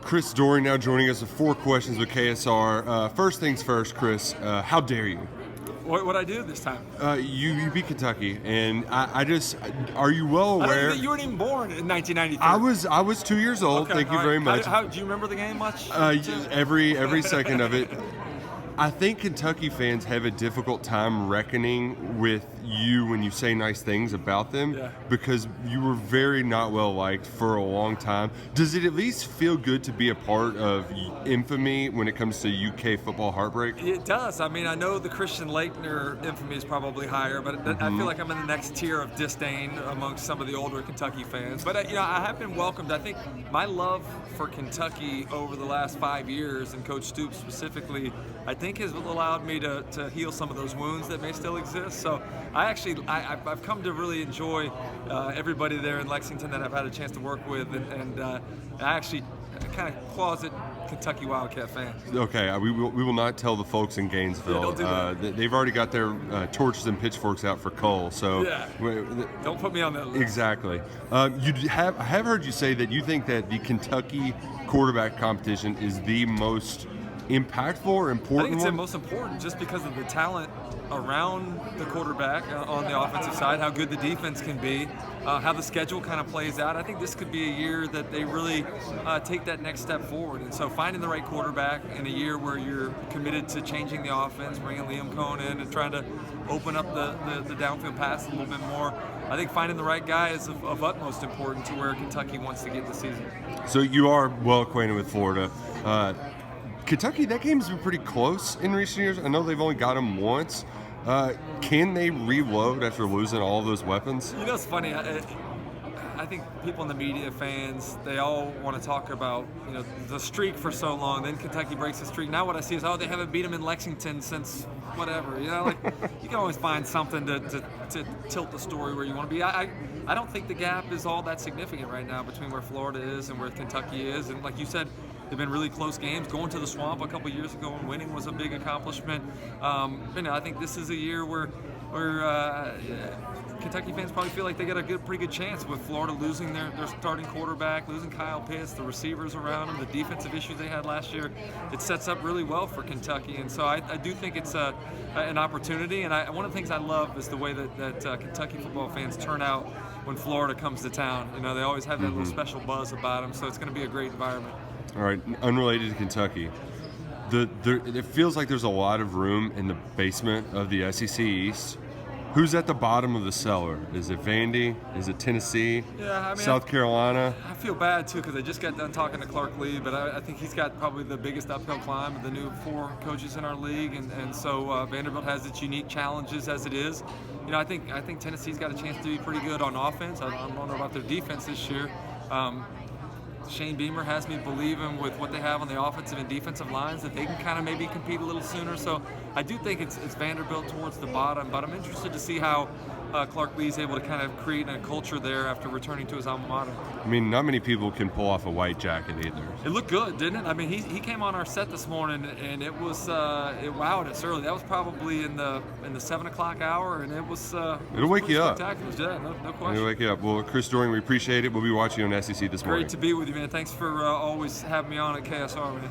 Chris Doering now joining us with 4 questions with KSR. First things first, Chris, how dare you? What'd I do this time? You beat Kentucky, and I just, are you well aware? You weren't even born in 1993. I was 2 years old. Okay, Thank you very much. Do you remember the game much? Every second of it. I think Kentucky fans have a difficult time reckoning with you when you say nice things about them because you were very not well liked for a long time. Does it at least feel good to be a part of infamy when it comes to UK football heartbreak? It does. I mean, I know the Christian Laettner infamy is probably higher, but I feel like I'm in the next tier of disdain amongst some of the older Kentucky fans. But I have been welcomed. I think my love for Kentucky over the last 5 years, and Coach Stoops specifically, I think has allowed me to heal some of those wounds that may still exist. So I've come to really enjoy everybody there in Lexington that I've had a chance to work with, and I actually kind of closet Kentucky Wildcat fan. Okay, we will not tell the folks in Gainesville. They've already got their torches and pitchforks out for Cole. So don't put me on that list. Exactly. I have heard you say that you think that the Kentucky quarterback competition is the most impactful or important? I think it's the most important just because of the talent around the quarterback on the offensive side, how good the defense can be, how the schedule kind of plays out. I think this could be a year that they really take that next step forward. And so finding the right quarterback in a year where you're committed to changing the offense, bringing Liam Cohen in and trying to open up the downfield pass a little bit more, I think finding the right guy is of utmost importance to where Kentucky wants to get this season. So you are well acquainted with Florida. Kentucky, that game's been pretty close in recent years. I know they've only got them once. Can they reload after losing all of those weapons? You know, it's funny. I think people in the media, fans, they all want to talk about the streak for so long. Then Kentucky breaks the streak. Now what I see is, they haven't beat them in Lexington since whatever. You can always find something to tilt the story where you want to be. I don't think the gap is all that significant right now between where Florida is and where Kentucky is. And like you said, they've been really close games. Going to the Swamp a couple years ago and winning was a big accomplishment. I think this is a year where Kentucky fans probably feel like they got a pretty good chance with Florida losing their starting quarterback, losing Kyle Pitts, the receivers around them, the defensive issues they had last year. It sets up really well for Kentucky, and so I do think it's an opportunity. And one of the things I love is the way that Kentucky football fans turn out when Florida comes to town. They always have that little special buzz about them, so it's going to be a great environment. All right, unrelated to Kentucky, it feels like there's a lot of room in the basement of the SEC East. Who's at the bottom of the cellar? Is it Vandy? Is it Tennessee? South Carolina? I feel bad, too, because I just got done talking to Clark Lee, but I think he's got probably the biggest uphill climb of the new 4 coaches in our league, and so Vanderbilt has its unique challenges as it is. I think Tennessee's got a chance to be pretty good on offense. I don't know about their defense this year. Shane Beamer has me believing with what they have on the offensive and defensive lines that they can kind of maybe compete a little sooner. So I do think it's Vanderbilt towards the bottom, but I'm interested to see how Clark Lee's able to kind of create a culture there after returning to his alma mater. I mean, not many people can pull off a white jacket either. It looked good, didn't it? I mean, he came on our set this morning, and it was it wowed us early. That was probably in the 7 o'clock hour, and it was it'll wake you up. Yeah, no question. It'll wake you up. Well, Chris Doering, we appreciate it. We'll be watching you on SEC this morning. Great to be with you, man. Thanks for always having me on at KSR, man.